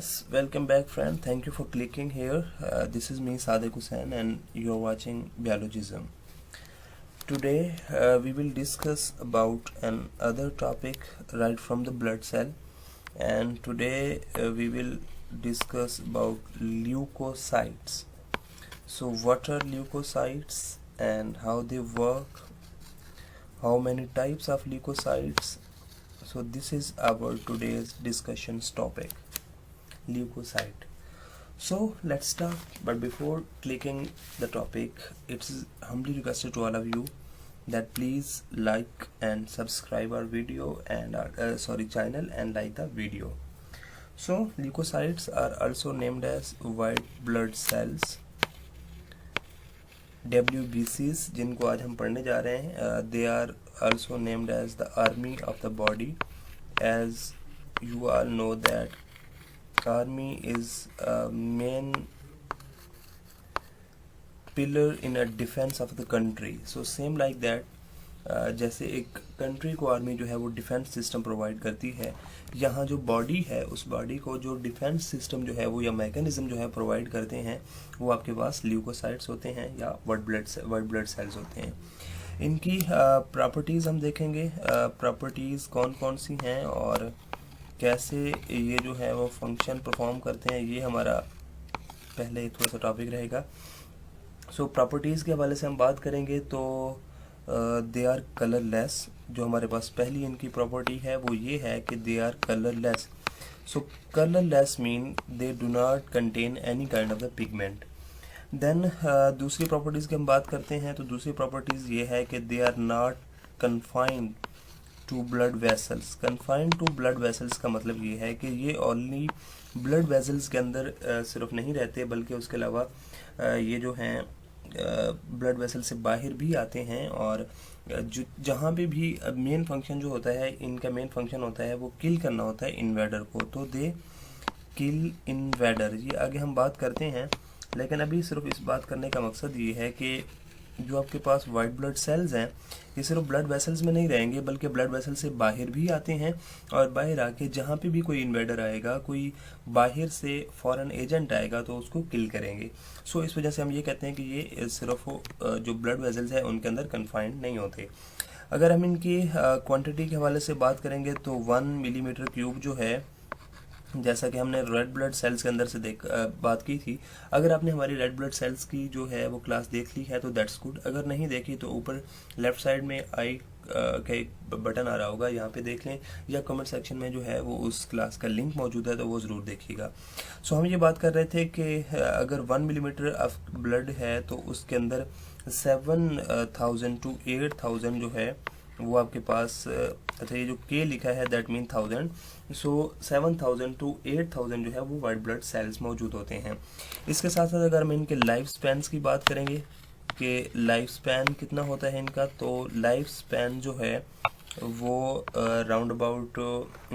Yes, welcome back friend. Thank you for clicking here. This is me Sadiq Hussain and you're watching Biologism. Today we will discuss about another topic right from the blood cell, and today we will discuss about leukocytes. So what are leukocytes and how they work, how many types of leukocytes. So this is our today's discussion topic, leukocyte. So let's start, but before clicking the topic, it's humbly requested to all of you that please like and subscribe our video and our channel and like the video. So leukocytes are also named as white blood cells, WBCs, जिनको आज हम पढ़ने जा रहे हैं. They are also named as the army of the body, as you all know that army is a main pillar in a defense of the country. So same like that, जैसे एक country को army जो है वो defence system provide करती है, यहाँ जो बॉडी है उस बॉडी को जो डिफेंस सिस्टम जो है वो या मैकेनिज्म जो है प्रोवाइड करते हैं, वो आपके पास ल्यूकोसाइट्स होते हैं या वाइट ब्लड सेल्स होते हैं. इनकी प्रॉपर्टीज़ हम देखेंगे, प्रॉपर्टीज़ कौन कौन सी हैं और कैसे ये जो है वो फंक्शन परफॉर्म करते हैं, ये हमारा पहले थोड़ा सा टॉपिक रहेगा. सो प्रॉपर्टीज़ के हवाले से हम बात करेंगे तो दे आर कलरलेस. जो हमारे पास पहली इनकी प्रॉपर्टी है वो ये है कि they are colourless. So colourless mean they do not contain any kind of the pigment. Then दूसरी प्रॉपर्टीज़ की हम बात करते हैं तो दूसरी प्रॉपर्टीज़ ये है कि they are not confined to blood vessels. Confined to blood vessels का मतलब ये है कि ये ओनली ब्लड वेसल्स के अंदर सिर्फ नहीं रहते, बल्कि उसके अलावा ये जो हैं ब्लड वेसल से बाहर भी आते हैं. और जहाँ पे भी मेन फंक्शन जो होता है, इनका मेन फंक्शन होता है वो किल करना होता है इन्वेडर को. तो दे किल इन्वेडर, ये आगे हम बात करते हैं. लेकिन अभी सिर्फ इस बात करने का मकसद ये है कि जो आपके पास वाइट ब्लड सेल्स हैं ये सिर्फ ब्लड वेसल्स में नहीं रहेंगे, बल्कि ब्लड वेसल से बाहर भी आते हैं. और बाहर आके जहाँ पे भी कोई इन्वेडर आएगा, कोई बाहर से फॉरेन एजेंट आएगा तो उसको किल करेंगे. सो इस वजह से हम ये कहते हैं कि ये सिर्फ जो ब्लड वेसल्स हैं उनके अंदर कन्फाइंड नहीं होते. अगर हम इनकी क्वान्टिटी के हवाले से बात करेंगे तो 1 मिलीमीटर क्यूब जो है, जैसा कि हमने रेड ब्लड सेल्स के अंदर से बात की थी. अगर आपने हमारी रेड ब्लड सेल्स की जो है वो क्लास देख ली है तो दैट्स गुड. अगर नहीं देखी तो ऊपर लेफ्ट साइड में आई का एक बटन आ रहा होगा, यहाँ पे देख लें, या कमेंट सेक्शन में जो है वो उस क्लास का लिंक मौजूद है तो वो ज़रूर देखिएगा. सो हम ये बात कर रहे थे कि अगर 1 मिलीमीटर ऑफ ब्लड है तो उसके अंदर 7,000 to 8,000 जो है वो आपके पास, अच्छा ये जो के लिखा है दैट मीन 1000. सो 7,000 to 8,000 जो है वो वाइट ब्लड सेल्स मौजूद होते हैं. इसके साथ साथ अगर हम इनके लाइफ स्पैन की बात करेंगे कि लाइफ स्पैन कितना होता है इनका, तो लाइफ स्पैन जो है वो round about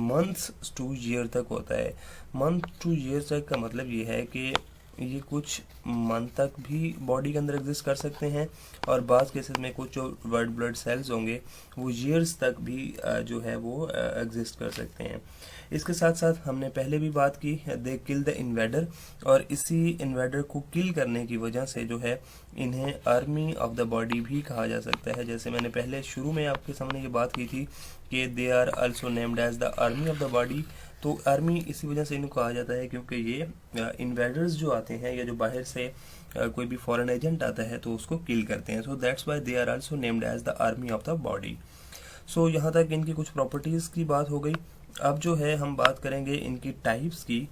months two year तक होता है. मंथ टू ईयर तक का मतलब ये है कि ये कुछ मंथ तक भी बॉडी के अंदर एग्जिस्ट कर सकते हैं, और बाज़ केसेस में कुछ जो वाइट ब्लड सेल्स होंगे वो ईयर्स तक भी जो है वो एग्जिस्ट कर सकते हैं. इसके साथ साथ हमने पहले भी बात की, दे किल द इन्वेडर, और इसी इन्वेडर को किल करने की वजह से जो है इन्हें आर्मी ऑफ द बॉडी भी कहा जा सकता है. जैसे मैंने पहले शुरू में आपके सामने ये बात की थी कि they are also named as the army of the body. तो आर्मी इसी वजह से इनको कहा जाता है क्योंकि ये इन्वेडर्स जो आते हैं या जो बाहर से कोई भी फॉरेन एजेंट आता है तो उसको किल करते हैं. So that's why they are also named as the army of the body. So यहाँ तक इनकी कुछ प्रॉपर्टीज़ की बात हो गई. अब जो है हम बात करेंगे इनकी टाइप्स की.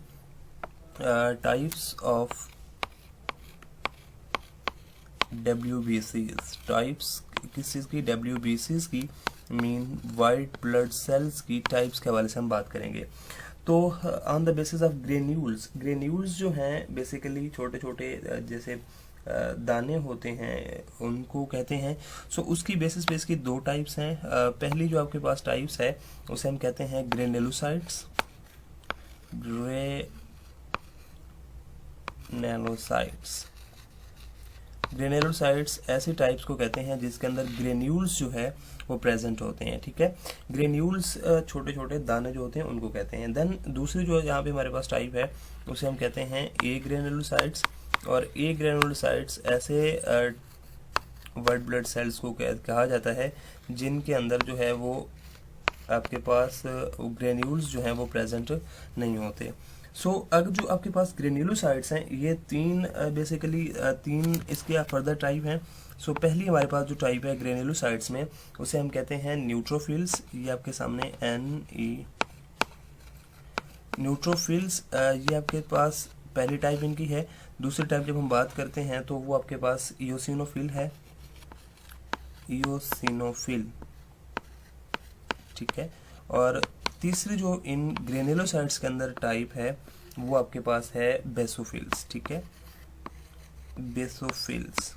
Types of WBCs. टाइप्स किस चीज़ की? WBCs की, मीन वाइट ब्लड सेल्स की टाइप्स के हवाले से हम बात करेंगे. तो on the basis of granules. Granules जो हैं बेसिकली छोटे छोटे जैसे दाने होते हैं उनको कहते हैं. सो उसकी बेसिस पे इसकी दो टाइप्स हैं. पहली जो आपके पास टाइप्स है उसे हम कहते हैं ग्रेनुलोसाइट्स. ग्रेनुलोसाइट्स. ग्रेन्युलोसाइट्स ऐसे टाइप्स को कहते हैं जिसके अंदर ग्रेन्यूल्स जो है वो प्रेजेंट होते हैं, ठीक है। ग्रेन्यूल्स छोटे छोटे दाने जो होते हैं उनको कहते हैं। देन दूसरी जो यहाँ पे हमारे पास टाइप है उसे हम कहते हैं ए ग्रेन्युलोसाइट्स। और ए ग्रेन्युलोसाइट्स ऐसे वाइट ब्लड सेल्स को कहा जाता है जिनके अंदर जो है वो आपके पास ग्रेन्यूल्स जो हैं वो प्रेजेंट नहीं होते। सो अगर जो आपके पास ग्रेन्युलोसाइट्स हैं ये तीन बेसिकली तीन इसके फर्दर टाइप हैं। सो पहली हमारे पास जो टाइप है ग्रेन्युलोसाइट्स में उसे हम कहते हैं न्यूट्रोफिल्स। ये आपके सामने NE न्यूट्रोफिल्स, ये आपके पास पहली टाइप इनकी है। दूसरी टाइप जब हम बात करते हैं तो वो आपके पास इयोसिनोफिल है, इयोसिनोफिल, ठीक है। और तीसरी जो इन ग्रेन्युलोसाइट्स के अंदर टाइप है वो आपके पास है बेसोफिल्स, ठीक है, बेसोफिल्स।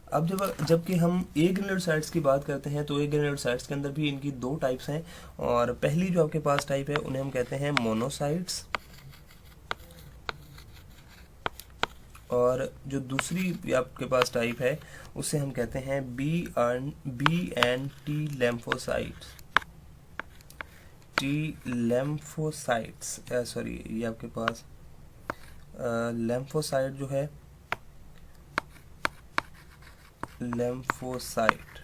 अब जबकि हम ए ग्रेन्युलोसाइट्स की बात करते हैं तो ए ग्रेन्युलोसाइट्स के अंदर भी इनकी दो टाइप्स हैं। और पहली जो आपके पास टाइप है उन्हें हम कहते हैं मोनोसाइट्स, और जो दूसरी आपके पास टाइप है उसे हम कहते हैं B and T lymphocytes, T lymphocytes, sorry ये आपके पास लेम्फोसाइट जो है, लेम्फोसाइट,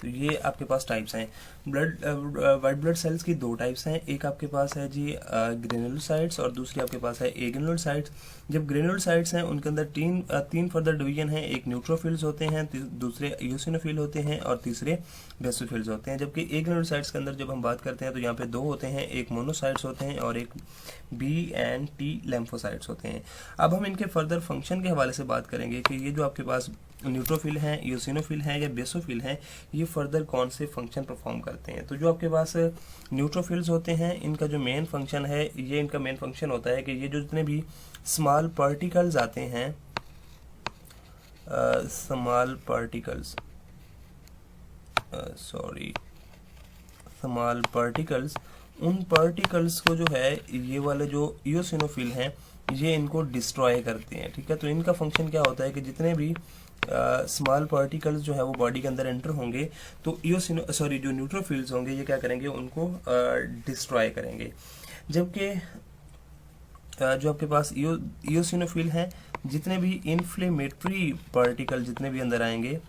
तो ये आपके पास टाइप्स हैं। वाइट ब्लड सेल्स की दो टाइप्स हैं, एक आपके पास है जी ग्रेन्युलोसाइट्स और दूसरी आपके पास है ए ग्रेन्युलोसाइट्स। जब ग्रेन्युलोसाइट्स हैं उनके अंदर तीन फर्दर डिवीजन हैं, एक न्यूट्रोफिल्स होते हैं, दूसरे इयोसिनोफिल होते हैं और तीसरे बेसोफिल्स होते हैं। जबकि ए ग्रेन्युलोसाइट्स के अंदर जब हम बात करते हैं तो यहाँ पे दो होते हैं, एक मोनोसाइट्स होते हैं और एक बी एंड टी लेम्फोसाइट्स होते हैं। अब हम इनके फर्दर फंक्शन के हवाले से बात करेंगे कि ये जो आपके पास न्यूट्रोफिल हैं, इयोसिनोफिल हैं या बेसोफिल हैं, ये फर्दर कौन से फंक्शन परफॉर्म करते हैं। तो जो आपके पास न्यूट्रोफिल्स होते हैं इनका जो मेन फंक्शन है, ये इनका मेन फंक्शन होता है कि ये जो जितने भी स्मॉल पार्टिकल्स आते हैं, स्मॉल पार्टिकल्स, स्मॉल पार्टिकल्स, उन पार्टिकल्स को जो है ये वाले जो इयोसिनोफिल हैं ये इनको डिस्ट्रॉय करते हैं, ठीक है। तो इनका फंक्शन क्या होता है कि जितने भी स्मॉल पार्टिकल्स जो है वो बॉडी के अंदर एंटर होंगे तो जो न्यूट्रोफिल्स होंगे ये क्या करेंगे, उनको डिस्ट्रॉय करेंगे। जबकि जो आपके पास इयोसिनोफिल हैं, जितने भी इन्फ्लेमेटरी पार्टिकल जितने भी अंदर आएंगे,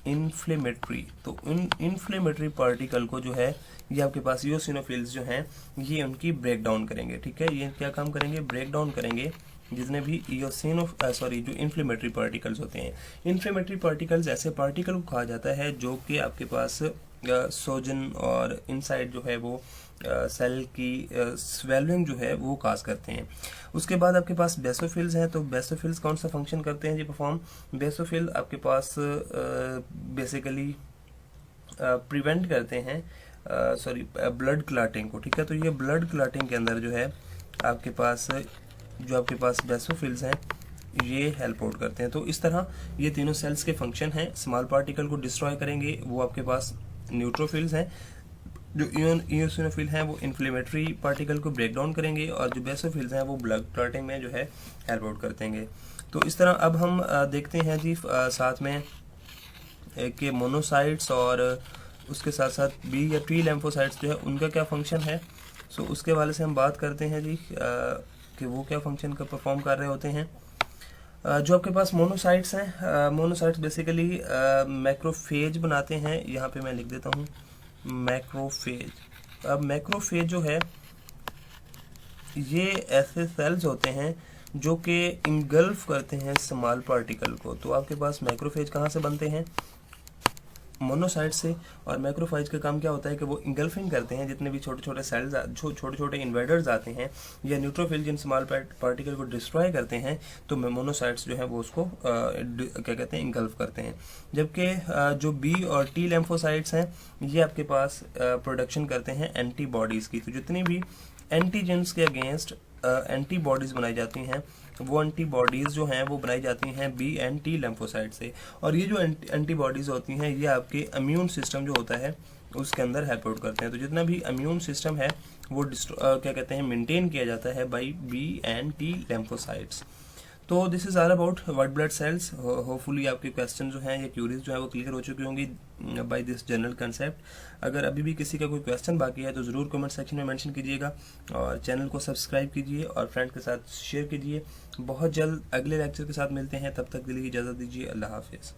इन्फ्लेमेटरी, तो इन्फ्लेमेटरी पार्टिकल को जो है ये आपके पास इयोसिनोफिल्स जो हैं ये उनकी ब्रेक डाउन करेंगे, ठीक है। ये क्या काम करेंगे, ब्रेक डाउन करेंगे जितने भी जो इन्फ्लेमेटरी पार्टिकल्स होते हैं। इन्फ्लेमेटरी पार्टिकल्स ऐसे पार्टिकल को कहा जाता है जो कि आपके पास सोजन और इनसाइड जो है वो सेल की स्वेलिंग जो है वो काज करते हैं। उसके बाद आपके पास बेसोफिल्स हैं, तो बेसोफिल्स कौन सा फंक्शन करते हैं जी परफॉर्म। बेसोफिल आपके पास बेसिकली प्रिवेंट करते हैं ब्लड क्लॉटिंग को, ठीक है। तो ये ब्लड क्लॉटिंग के अंदर जो है आपके पास बेसोफिल्स हैं ये हेल्प आउट करते हैं। तो इस तरह ये तीनों सेल्स के फंक्शन हैं। स्मॉल पार्टिकल को डिस्ट्रॉय करेंगे वो आपके पास न्यूट्रोफिल्स हैं, जो इयोसिनोफिल हैं वो इन्फ्लेमेटरी पार्टिकल को ब्रेक डाउन करेंगे और जो बेसोफिल्स हैं वो ब्लड क्लॉटिंग में जो है हेल्प आउट करते हैं। तो इस तरह अब हम देखते हैं जी साथ में कि मोनोसाइट्स और उसके साथ साथ बी या टी लेम्फोसाइट्स जो है उनका क्या फंक्शन है। सो उसके वाले से हम बात करते हैं जी कि वो क्या फंक्शन का परफॉर्म कर रहे होते हैं। जो आपके पास मोनोसाइट्स हैं, मोनोसाइट्स बेसिकली मैक्रोफेज बनाते हैं। यहाँ पे मैं लिख देता हूँ मैक्रोफेज। अब मैक्रोफेज जो है ये ऐसे सेल्स होते हैं जो कि इंगल्फ करते हैं स्मॉल पार्टिकल को। तो आपके पास मैक्रोफेज कहाँ से बनते हैं, मोनोसाइट से। और मैक्रोफेज का काम क्या होता है कि वो इंगल्फिंग करते हैं जितने भी छोटे छोटे सेल्स, छोटे छोटे इन्वेडर्स आते हैं या न्यूट्रोफिल जिन स्मॉल पार्टिकल को डिस्ट्रॉय करते हैं, तो मोनोसाइट्स जो है वो उसको क्या कहते हैं, इंगल्फ करते हैं। जबकि जो बी और टी लेम्फोसाइट्स हैं ये आपके पास प्रोडक्शन करते हैं एंटीबॉडीज़ की। तो जितनी भी एंटीजेंस के अगेंस्ट एंटीबॉडीज़ बनाई जाती हैं वो एंटीबॉडीज़ जो हैं वो बनाई जाती हैं बी एंड टी लेम्फोसाइट से। और ये जो एंटीबॉडीज़ होती हैं ये आपके इम्यून सिस्टम जो होता है उसके अंदर हेल्प आउट करते हैं। तो जितना भी इम्यून सिस्टम है वो क्या कहते हैं मेंटेन किया जाता है by B and T lymphocytes. तो this is all about white blood cells. Hopefully आपके क्वेश्चन जो हैं या क्यूरीज जो है वो क्लियर हो चुकी होंगी बाय दिस जनरल कंसेप्ट। अगर अभी भी किसी का कोई क्वेश्चन बाकी है तो ज़रूर कमेंट सेक्शन में मेंशन कीजिएगा और चैनल को सब्सक्राइब कीजिए और फ्रेंड के साथ शेयर कीजिए। बहुत जल्द अगले लेक्चर के साथ मिलते हैं, तब तक के लिए इजाज़त दीजिए। अल्लाह हाफिज़।